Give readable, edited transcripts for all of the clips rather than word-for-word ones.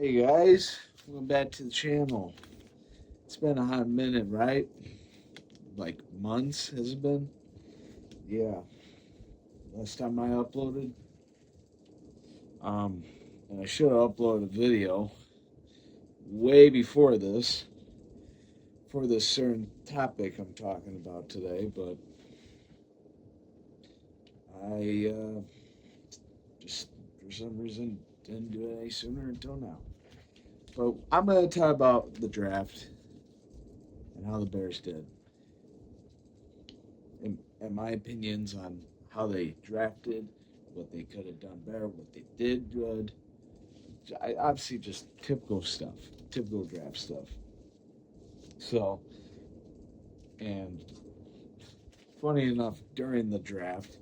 Hey guys, welcome back to the channel. It's been a hot minute, right? Like months, has it been? Yeah. Last time I uploaded. Um, and I should have uploaded a video way before this for this certain topic I'm talking about today, but I just for some reason didn't do it any sooner until now. But I'm gonna talk about the draft and how the Bears did. And my opinions on how they drafted, what they could have done better, what they did good. Obviously, just typical stuff, typical draft stuff. So, and funny enough, during the draft,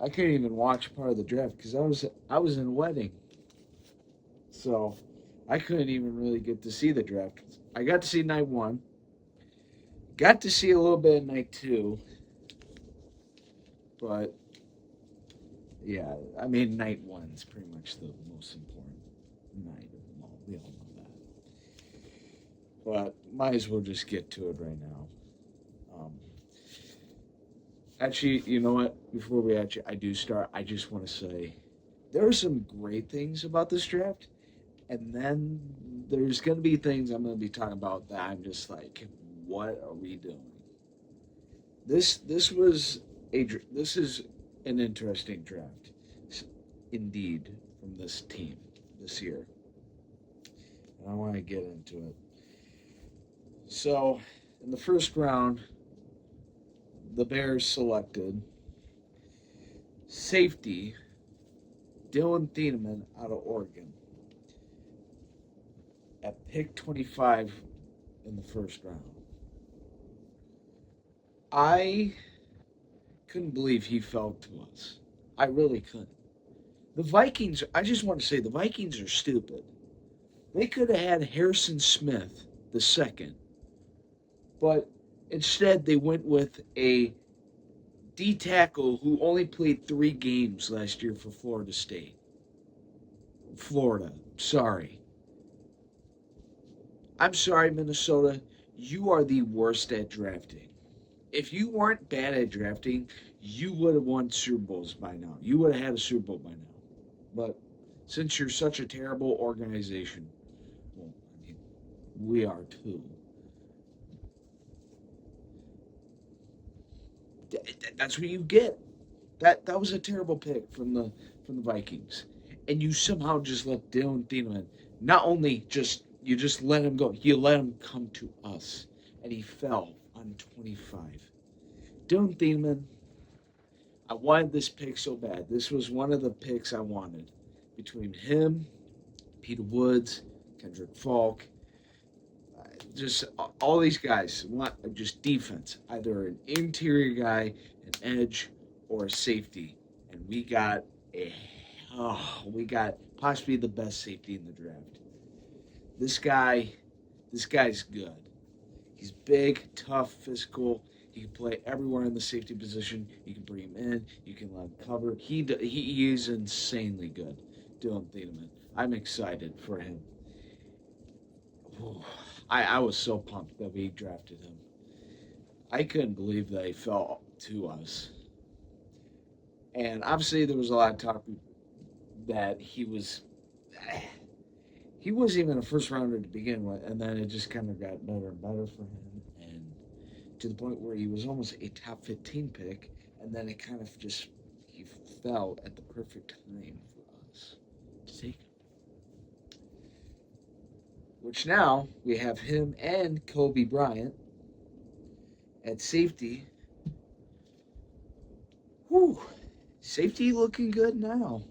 I couldn't even watch part of the draft because I was in a wedding, so I couldn't even really get to see the draft. I got to see night one, got to see a little bit of night two, but yeah, I mean, night one's pretty much the most important night of them all. We all know that. But might as well just get to it right now. Um, actually, you know what? Before we actually I do start, I just want to say there are some great things about this draft, and then there's going to be things I'm going to be talking about that I'm just like, what are we doing? This is an interesting draft, indeed, from this team this year, and I want to get into it. So, in the first round, the Bears selected safety Dylan Thieneman out of Oregon at pick 25 in the first round. I couldn't believe he fell to us. I really couldn't. The Vikings, I just want to say the Vikings are stupid. They could have had Harrison Smith the second, but instead they went with a D tackle who only played 3 games last year for Florida State. Florida, sorry. I'm sorry, Minnesota. You are the worst at drafting. If you weren't bad at drafting, you would have won Super Bowls by now. You would have had a Super Bowl by now. But since you're such a terrible organization, well, I mean, we are too. That's what you get. That was a terrible pick from the Vikings, and you somehow just let Dylan Thieneman. Not only just you just let him go, you let him come to us, and he fell on 25. Dylan Thieneman, I wanted this pick so bad. This was one of the picks I wanted between him, Peter Woods, Kendrick Falk, just all these guys want just defense, either an interior guy, an edge, or a safety, and a we got possibly the best safety in the draft. This guy, this guy's good. He's big, tough, physical. He can play everywhere in the safety position. You can bring him in. You can let him cover. He is insanely good. Dylan Thieneman. I'm excited for him. I was so pumped that we drafted him. I couldn't believe that he fell to us. And obviously, there was a lot of talk that he wasn't even a first rounder to begin with, and then it just kind of got better and better for him, and to the point where he was almost a top 15 pick, and then it kind of just he fell at the perfect time for us to take him. Which now we have him and Kobe Bryant at safety. Whew, safety looking good now.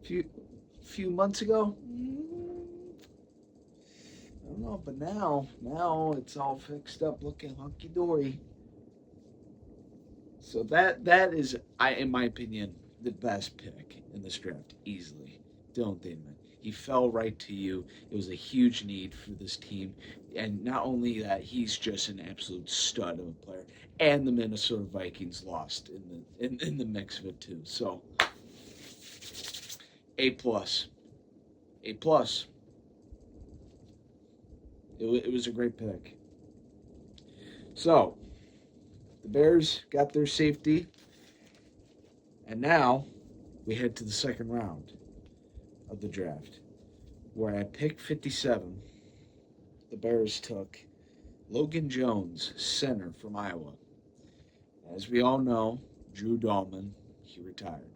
Few months ago, I don't know, but now it's all fixed up, looking hunky dory. So that is, in my opinion, the best pick in this draft, easily. Dylan Thieneman. He fell right to you. It was a huge need for this team, and not only that, he's just an absolute stud of a player. And the Minnesota Vikings lost in the mix of it too. So A plus. A plus. It was a great pick. So the Bears got their safety, and now we head to the second round of the draft, where at pick 57, the Bears took Logan Jones, center from Iowa. As we all know, Drew Dahlman, he retired.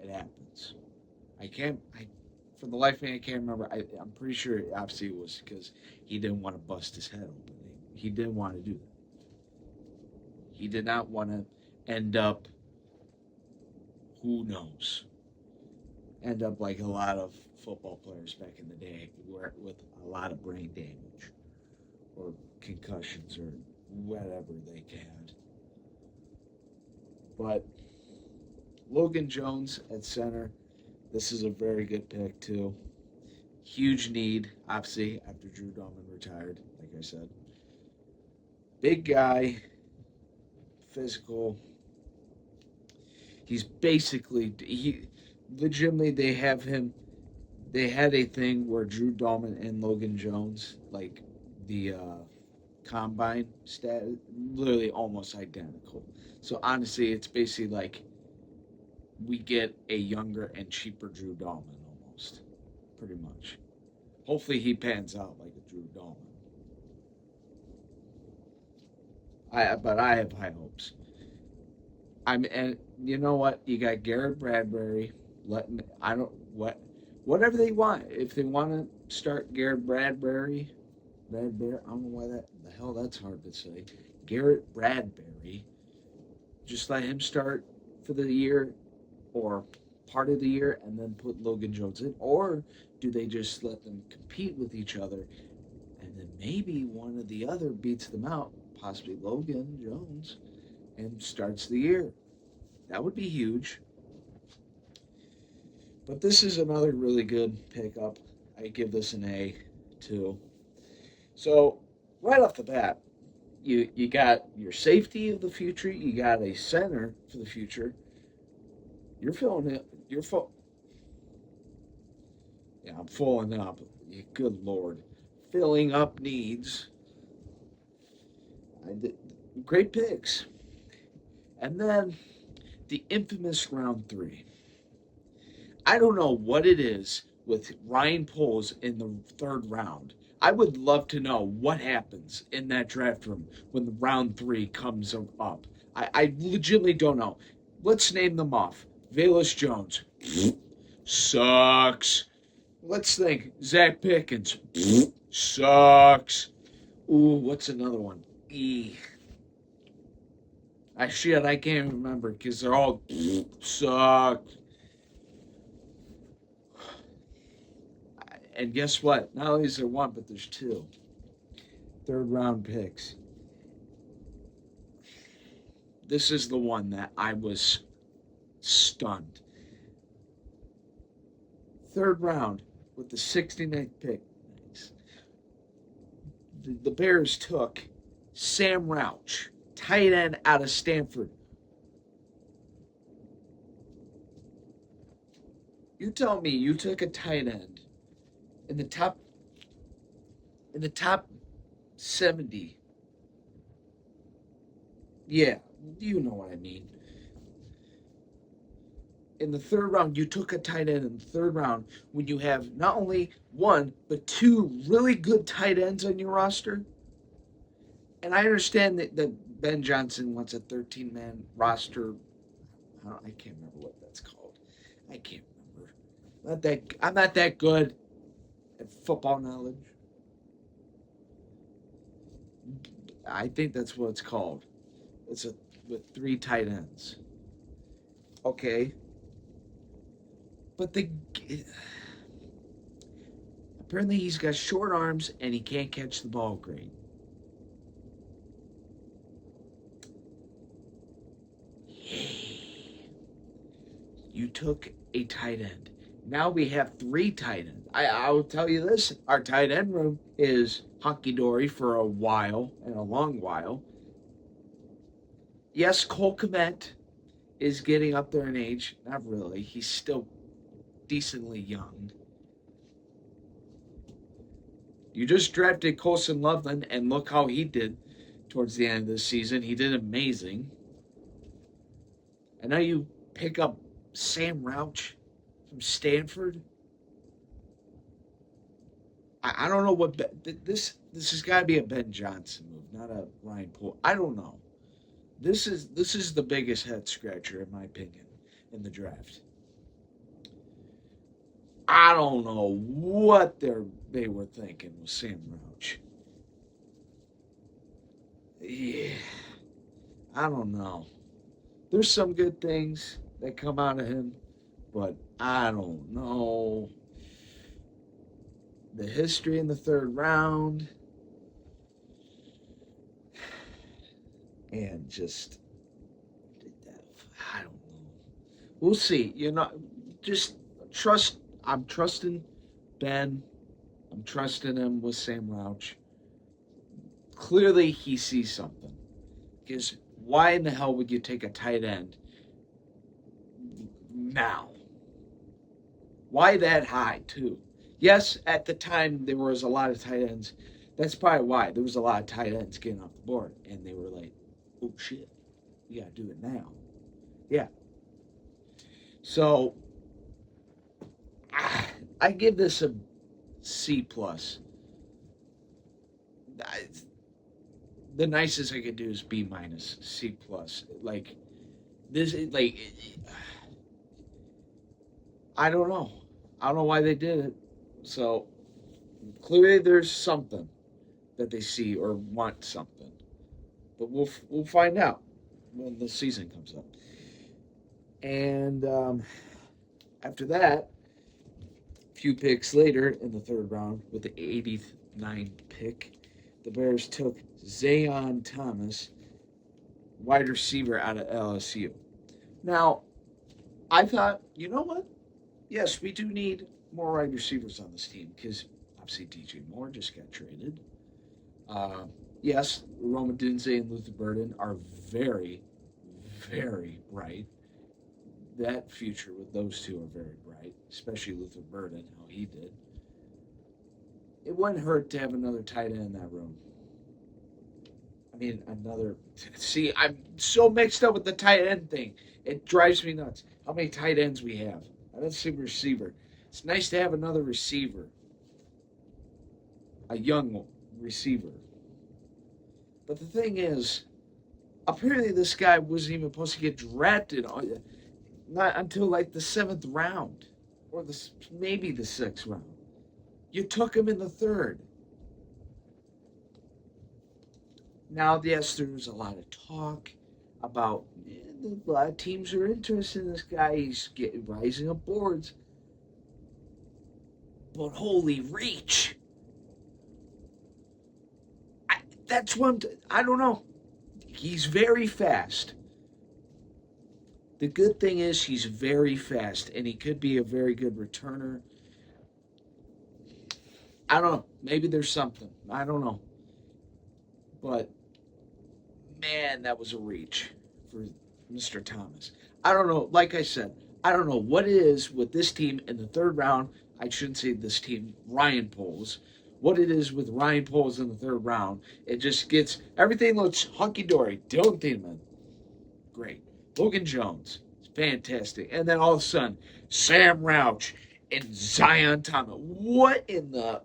It happens. For the life of me, I can't remember. I'm pretty sure, obviously, it was because he didn't want to bust his head open. He didn't want to do that. He did not want to end up, who knows, end up like a lot of football players back in the day with a lot of brain damage or concussions or whatever they had. But Logan Jones at center, this is a very good pick too. Huge need, obviously, after Drew Dahlman retired, like I said. Big guy, physical. He's basically, legitimately, they had a thing where Drew Dahlman and Logan Jones, like the combine stat, literally almost identical. So honestly, it's basically like we get a younger and cheaper Drew Dahlman almost, pretty much. Hopefully, he pans out like a Drew Dahlman. But I have high hopes. And you know what? You got Garrett Bradbury. Let me, I don't whatever they want. If they want to start Garrett Bradbury, I don't know why the hell that's hard to say. Garrett Bradbury, just let him start for the year or part of the year, and then put Logan Jones in, or do they just let them compete with each other, and then maybe one of the other beats them out, possibly Logan Jones, and starts the year? That would be huge. But this is another really good pickup. I give this an A too. So right off the bat, you got your safety of the future. You got a center for the future. You're filling it. You're full. Yeah, I'm filling up. Good lord, filling up needs. I did, great picks, and then the infamous round three. I don't know what it is with Ryan Poles in the third round. I would love to know what happens in that draft room when the round three comes up. I legitimately don't know. Let's name them off. Velus Jones. Sucks. Let's think. Zach Pickens. Sucks. Ooh, what's another one? I can't remember because they're all suck. And guess what? Not only is there one, but there's two. Third round picks. This is the one that I was stunned. Third round with the 69th pick. The Bears took Sam Rouch, tight end out of Stanford. You tell me you took a tight end in the top 70. Yeah, you know what I mean. In the third round, you took a tight end in the third round when you have not only one, but two really good tight ends on your roster. And I understand that Ben Johnson wants a 13-man roster. I can't remember what that's called. I can't remember. I'm not that good at football knowledge. I think that's what it's called. It's with three tight ends. Okay. But apparently he's got short arms and he can't catch the ball great. You took a tight end. Now we have three tight ends. I will tell you this: our tight end room is hunky dory for a while and a long while. Yes, Cole Kmet is getting up there in age. Not really. He's still decently young. You just drafted Colson Loveland, and look how he did towards the end of the season. He did amazing. And now you pick up Sam Rouch from Stanford. I don't know what this has got to be a Ben Johnson move, not a Ryan Poole. I don't know. This is the biggest head scratcher in my opinion in the draft. I don't know what they were thinking with Sam Rouch. Yeah, I don't know. There's some good things that come out of him, but I don't know. The history in the third round, and just I don't know. We'll see. Just trust. I'm trusting Ben. I'm trusting him with Sam Rouch. Clearly, he sees something. Because why in the hell would you take a tight end now? Why that high, too? Yes, at the time there was a lot of tight ends. That's probably why. There was a lot of tight ends getting off the board. And they were like, oh shit, we got to do it now. Yeah. So, I give this a C+. The nicest I could do is B-, C+. Like, this, like, I don't know. I don't know why they did it. So, clearly there's something that they see or want something. But we'll find out when the season comes up. And after that, a few picks later in the third round with the 89th pick, the Bears took Zayon Thomas, wide receiver out of LSU. Now, I thought, you know what? Yes, we do need more wide receivers on this team because obviously DJ Moore just got traded. Yes, Rome Odunze and Luther Burden are very, very bright. That future with those two are very bright, especially Luther Burden, how he did. It wouldn't hurt to have another tight end in that room. I mean, another. See, I'm so mixed up with the tight end thing. It drives me nuts. How many tight ends we have? I don't see a receiver. It's nice to have another receiver, a young receiver. But the thing is, apparently this guy wasn't even supposed to get drafted not until like the 7th round, or maybe the 6th round. You took him in the 3rd. Now, yes, there's a lot of talk about a lot of teams are interested in this guy. He's rising up boards. But holy reach. That's what I don't know. He's very fast. The good thing is he's very fast, and he could be a very good returner. I don't know. Maybe there's something. I don't know. But, man, that was a reach for Mr. Thomas. I don't know. Like I said, I don't know what it is with this team in the 3rd round. I shouldn't say this team, Ryan Poles. What it is with Ryan Poles in the 3rd round. It just gets, everything looks hunky-dory. Dylan Thieneman, great. Logan Jones, fantastic. And then all of a sudden, Sam Rouch and Zayon Thomas. What in the...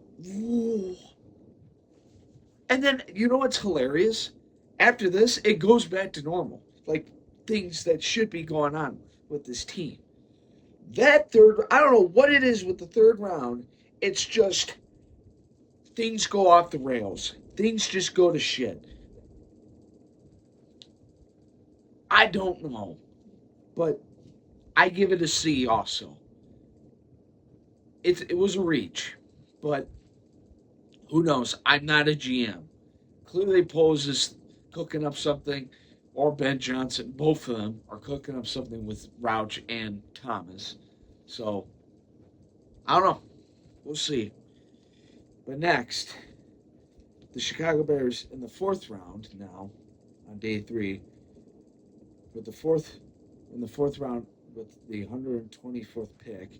And then, you know what's hilarious? After this, it goes back to normal. Like, things that should be going on with this team. That third, I don't know what it is with the 3rd round. It's just, things go off the rails. Things just go to shit. I don't know. But I give it a C also. It was a reach. But who knows? I'm not a GM. Clearly Poles is cooking up something, or Ben Johnson. Both of them are cooking up something with Rouch and Thomas. So, I don't know. We'll see. But next, the Chicago Bears in the 4th round now, on day 3, with the 4th round with the 124th pick,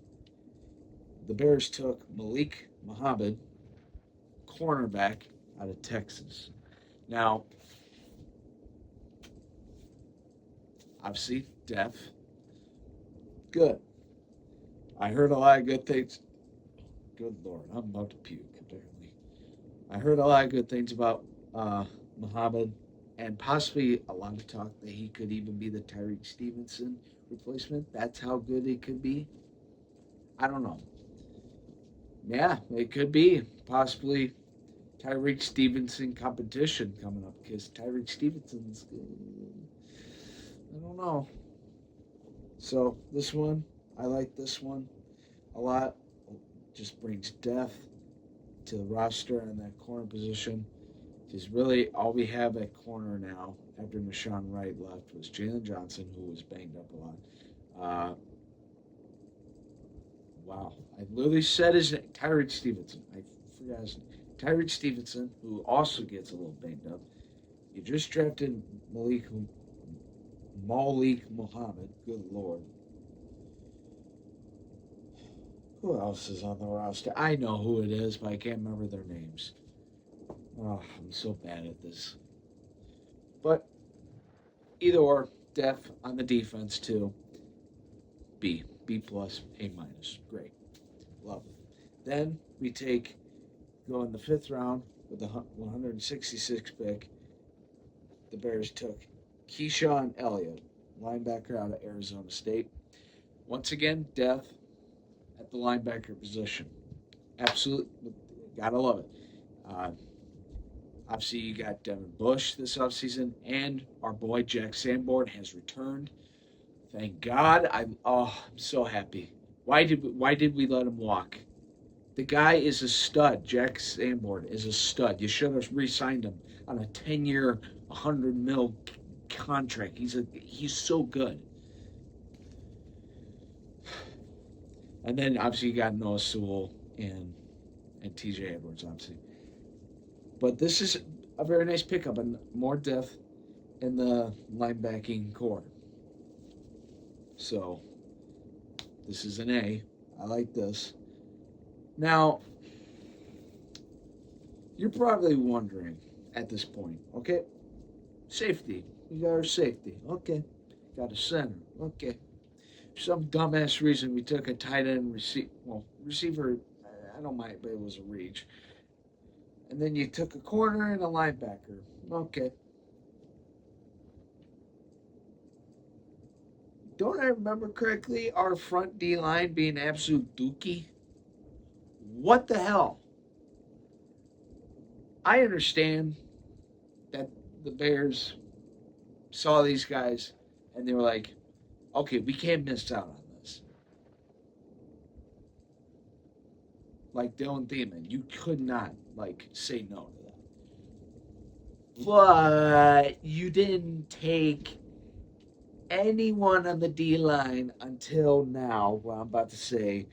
the Bears took Malik Muhammad, cornerback out of Texas. Now, obviously, deaf. Good. I heard a lot of good things. Good Lord, I'm about to puke, apparently. I heard a lot of good things about Muhammad, and possibly a lot of talk that he could even be the Tyreek Stevenson replacement. That's how good it could be. I don't know. Yeah, it could be possibly Tyreek Stevenson competition coming up because Tyreek Stevenson's I don't know. So this one, I like this one a lot. Just brings depth to the roster and that corner position. Because really, all we have at corner now, after Nahshon Wright left, was Jalen Johnson, who was banged up a lot. Uh, wow, I literally said his name, Tyreek Stevenson. I forgot his name. Tyreek Stevenson, who also gets a little banged up. You just drafted Malik Muhammad. Good Lord. Who else is on the roster? I know who it is, but I can't remember their names. Oh, I'm so bad at this. But either or, def on the defense too. B plus, A minus. Great. Love it. Then we go in the 5th round with the 166 pick. The Bears took Keyshawn Elliott, linebacker out of Arizona State. Once again, depth at the linebacker position. Absolutely, gotta love it. Obviously, you got Devin Bush this offseason, and our boy Jack Sanborn has returned. Thank God. I'm so happy. Why did we let him walk? The guy is a stud. Jack Sanborn is a stud. You should have re-signed him on a 10-year, 100 mil contract. He's so good. And then obviously you got Noah Sewell and TJ Edwards, obviously. But this is a very nice pickup and more depth in the linebacking core. So this is an A. I like this. Now, you're probably wondering at this point, okay, safety. We got our safety. Okay. Got a center. Okay. For some dumbass reason, we took a tight end receiver. I don't mind, but it was a reach. And then you took a corner and a linebacker. Okay. Don't I remember correctly our front D line being absolute dookie? What the hell? I understand that the Bears saw these guys and they were like, okay, we can't miss out on this. Like Dylan Thiemann, you could not say no to that. But you didn't take anyone on the D line until now, what I'm about to say.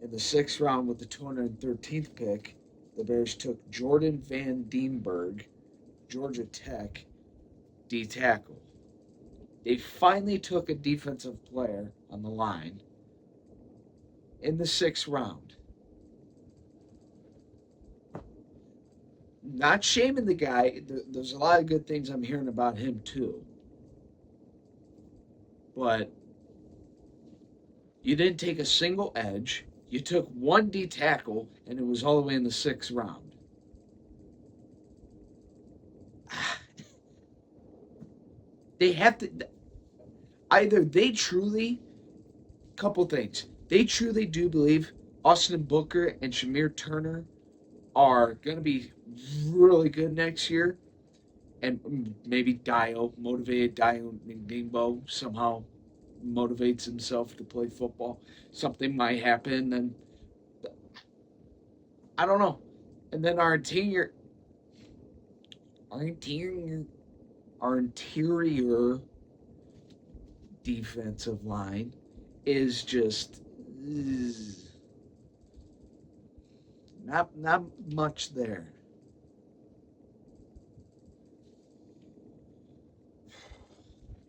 In the 6th round with the 213th pick, the Bears took Jordan Van Dienberg, Georgia Tech, D tackle. They finally took a defensive player on the line in the 6th round. Not shaming the guy. There's a lot of good things I'm hearing about him too. But you didn't take a single edge. You took one D tackle, and it was all the way in the 6th round. They have to. Either they truly, couple things. They truly do believe Austin Booker and Shamir Turner are going to be really good next year, and maybe motivated Dio Ningbo somehow motivates himself to play football. Something might happen, and I don't know. And then our interior defensive line is just not much there.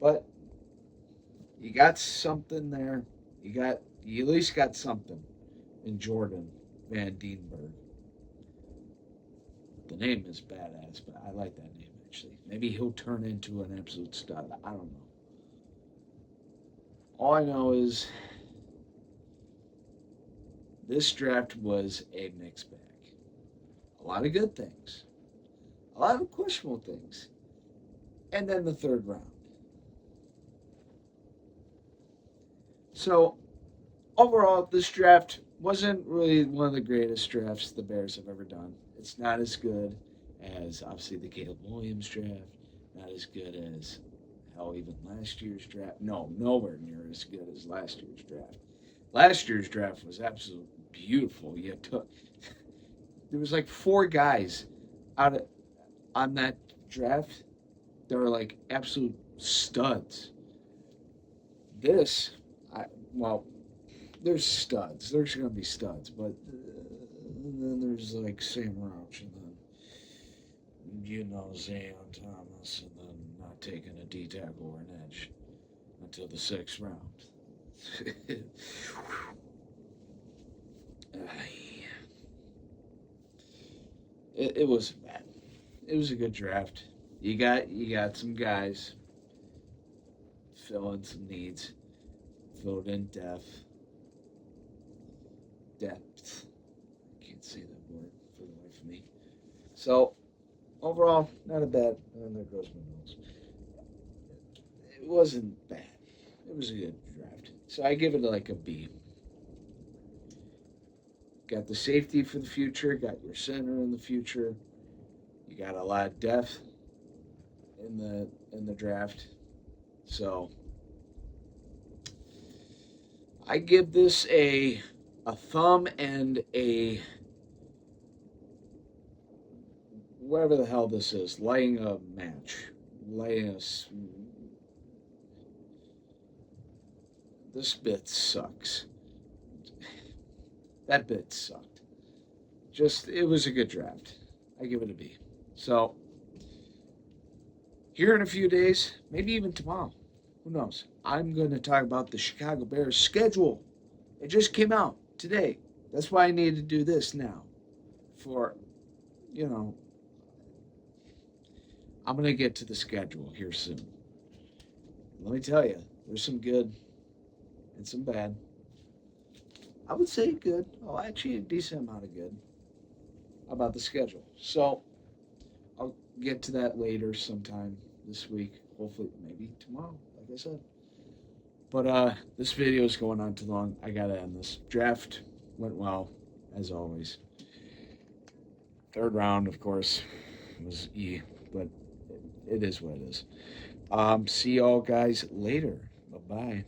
But you got something there. You at least got something in Jordan Van Dienberg. The name is badass, but I like that name actually. Maybe he'll turn into an absolute stud. I don't know. All I know is this draft was a mixed bag. A lot of good things, a lot of questionable things, and then the third round. So overall, this draft wasn't really one of the greatest drafts the Bears have ever done. It's not as good as obviously the Caleb Williams draft, not as good as hell even last year's draft. No, nowhere near as good as last year's draft. Last year's draft was absolutely beautiful. You took there was like four guys out of on that draft that are like absolute studs. This, I well, there's studs. There's gonna be studs, but then there's like Sam Rouch, and then Zion Thomas, and then not taking a D tackle or an edge until the sixth round. it was bad. It was a good draft. You got some guys filling some needs, filled in depth. I can't say that word for the life of me. So overall, not a bad. And there goes my nose. It wasn't bad. It was a good draft. So I give it like a B. Got the safety for the future. Got your center in the future. You got a lot of depth in the draft. So I give this a thumb and a whatever the hell this is, lighting a match, lighting a. This bit sucks. That bit sucked. Just it was a good draft. I give it a B. So here in a few days, maybe even tomorrow, who knows? I'm going to talk about the Chicago Bears schedule. It just came out today. That's why I need to do this now. For, you know, I'm going to get to the schedule here soon. Let me tell you, there's some good and some bad. I would say good. Oh, actually, a decent amount of good about the schedule. So I'll get to that later sometime this week. Hopefully, maybe tomorrow, like I said. But this video is going on too long. I gotta end this. Draft went well, as always. Third round, of course, was E, but it is what it is. See y'all guys later. Bye-bye.